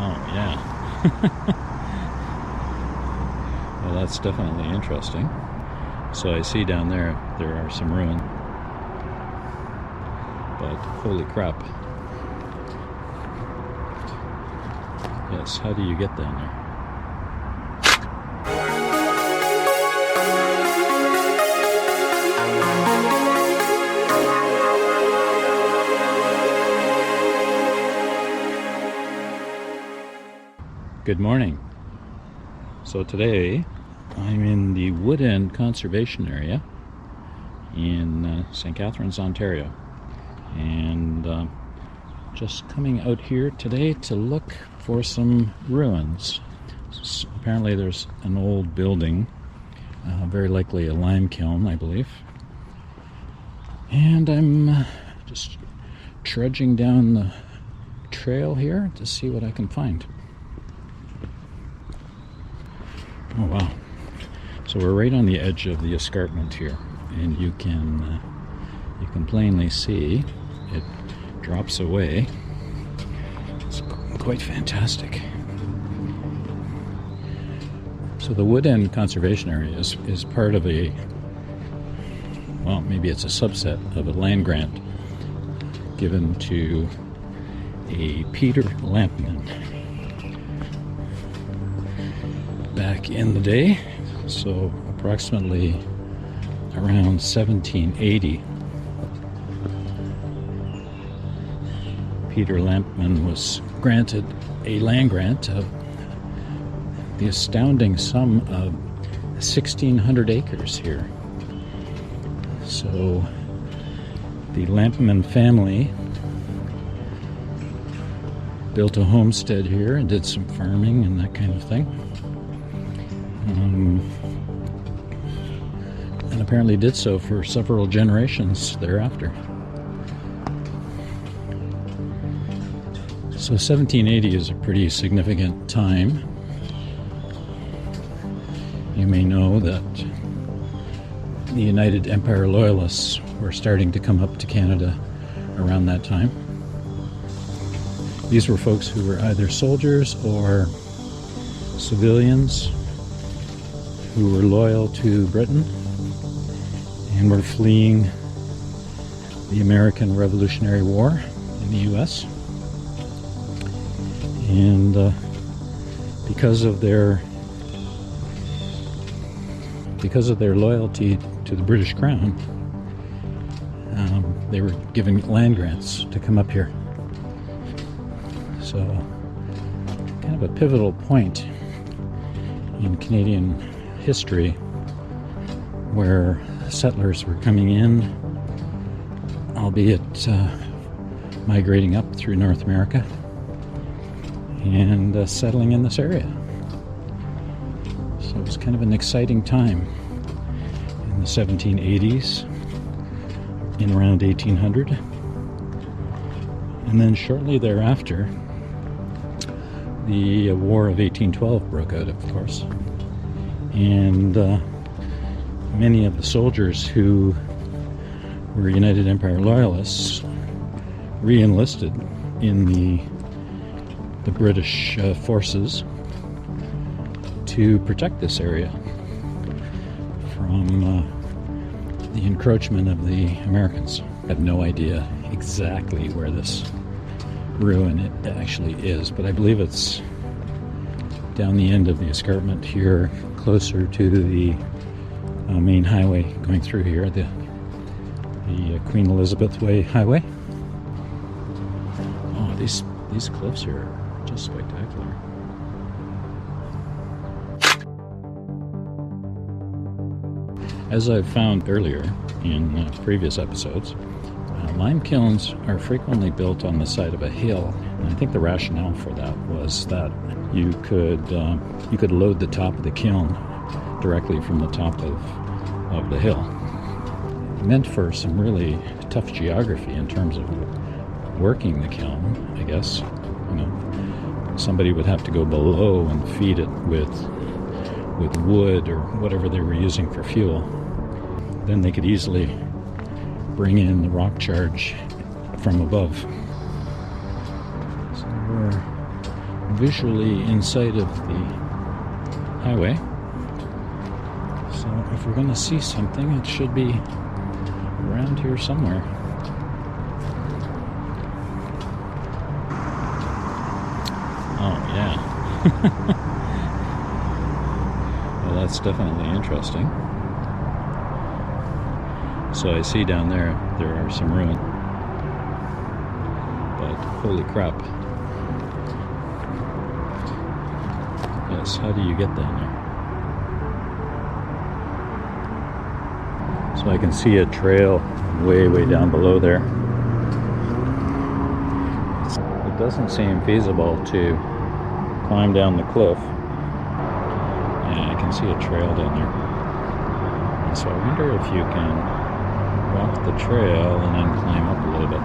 Oh, yeah. Well, that's definitely interesting. So I see down there are some ruins. But holy crap. Yes, how do you get down there? Good morning. So today I'm in the Wood End Conservation Area in St. Catharines, Ontario, and just coming out here today to look for some ruins. Apparently there's an old building, very likely a lime kiln, I believe, and I'm just trudging down the trail here to see what I can find. Oh wow. So we're right on the edge of the escarpment here, and you can plainly see it drops away. It's quite fantastic. So the Wood End Conservation Area is part of a, well, maybe it's a subset of a land grant given to a Peter Lampman back in the day, so approximately around 1780. Peter Lampman was granted a land grant of the astounding sum of 1,600 acres here. So the Lampman family built a homestead here and did some farming and that kind of thing. And apparently did so for several generations thereafter. So 1780 is a pretty significant time. You may know that the United Empire Loyalists were starting to come up to Canada around that time. These were folks who were either soldiers or civilians who were loyal to Britain and were fleeing the American Revolutionary War in the US. And because of their loyalty to the British Crown, they were given land grants to come up here. So kind of a pivotal point in Canadian history where settlers were coming in, albeit migrating up through North America and settling in this area. So it was kind of an exciting time in the 1780s, in around 1800. And then shortly thereafter, the War of 1812 broke out, of course. And many of the soldiers who were United Empire Loyalists re-enlisted in the British forces to protect this area from the encroachment of the Americans. I have no idea exactly where this ruin it actually is, but I believe it's down the end of the escarpment here, closer to the main highway going through here, the Queen Elizabeth Way highway. Oh, these cliffs here are just spectacular. As I've found earlier in previous episodes, lime kilns are frequently built on the side of a hill, and I think the rationale for that was that you could load the top of the kiln directly from the top of the hill. It meant for some really tough geography in terms of working the kiln, I guess. You know, somebody would have to go below and feed it with wood or whatever they were using for fuel. Then they could easily bring in the rock charge from above. So we're visually in sight of the highway. So if we're going to see something, it should be around here somewhere. Oh yeah. Well, that's definitely interesting. So I see down there are some ruins. But holy crap. Yes, how do you get down there? So I can see a trail way down below there. It doesn't seem feasible to climb down the cliff. Yeah, I can see a trail down there. And so I wonder if you can walk the trail and then climb up a little bit.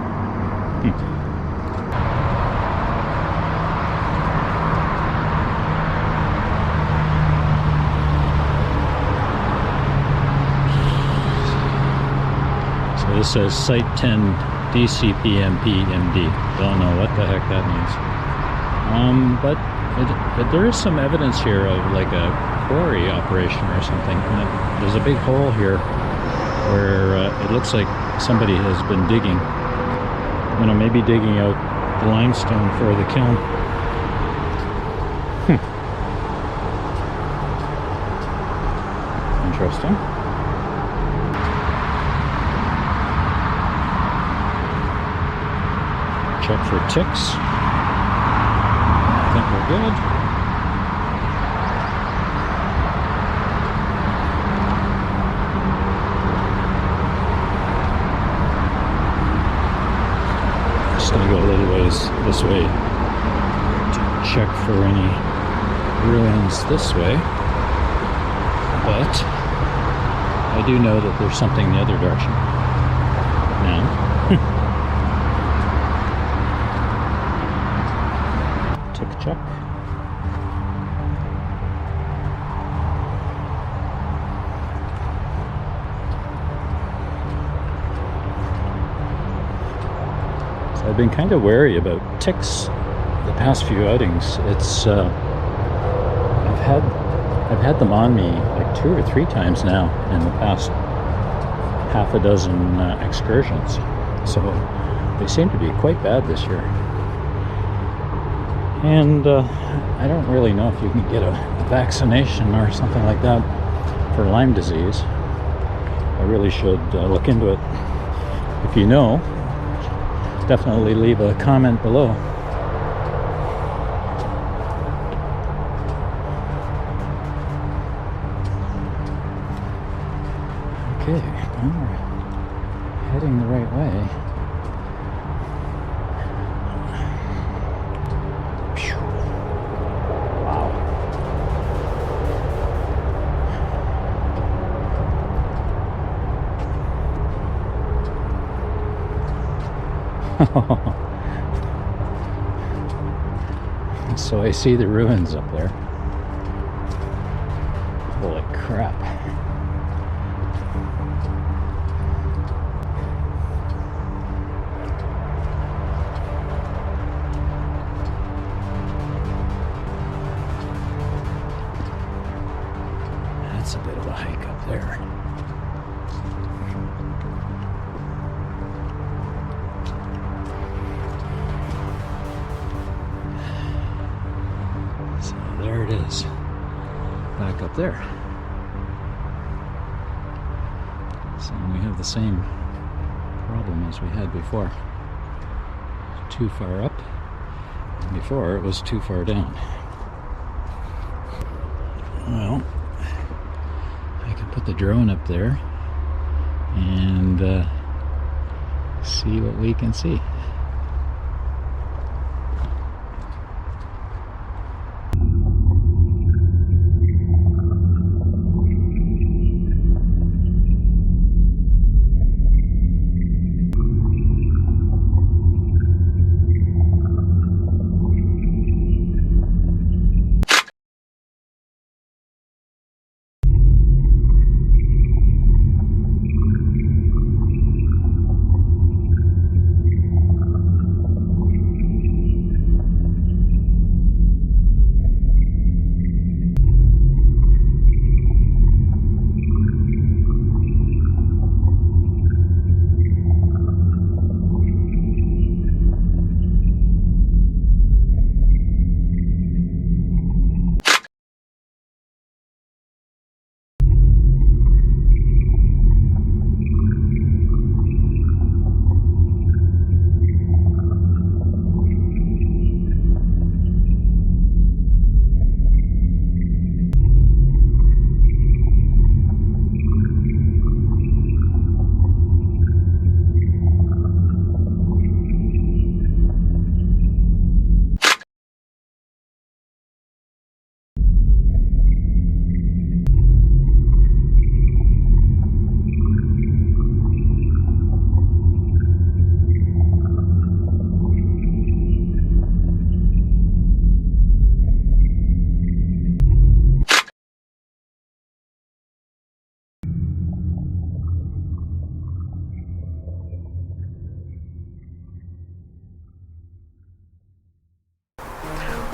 So this says Site 10 DCPMPMD. Don't know what the heck that means. But there is some evidence here of like a quarry operation or something. And there's a big hole here where it looks like somebody has been digging. You know, maybe digging out the limestone for the kiln. Interesting. Check for ticks. I think we're good. Just gonna go a little ways this way to check for any ruins this way. But I do know that there's something the other direction now. Tick check. So I've been kind of wary about ticks the past few outings. It's I've had them on me like 2 or 3 times now in the past half a dozen excursions. So they seem to be quite bad this year. And I don't really know if you can get a vaccination or something like that for Lyme disease. I really should look into it. If you know, definitely leave a comment below. Okay, well, we're heading the right way. So I see the ruins up there. Holy crap. That's a bit of a hike up there. There it is, back up there. So we have the same problem as we had before. Too far up. Before it was too far down. Well, I can put the drone up there and see what we can see.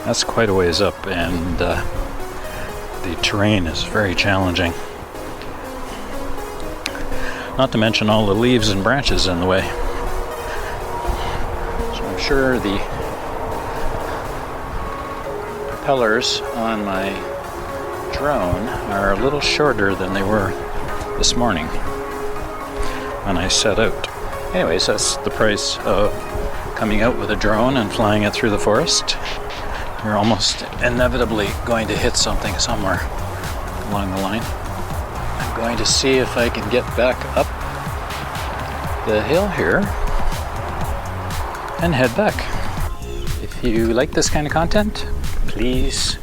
That's quite a ways up, and the terrain is very challenging. Not to mention all the leaves and branches in the way. So I'm sure the propellers on my drone are a little shorter than they were this morning when I set out. Anyways, that's the price of coming out with a drone and flying it through the forest. You're almost inevitably going to hit something somewhere along the line. I'm going to see if I can get back up the hill here and head back. If you like this kind of content, please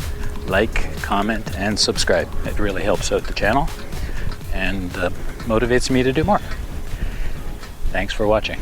like, comment, and subscribe. It really helps out the channel and motivates me to do more. Thanks for watching.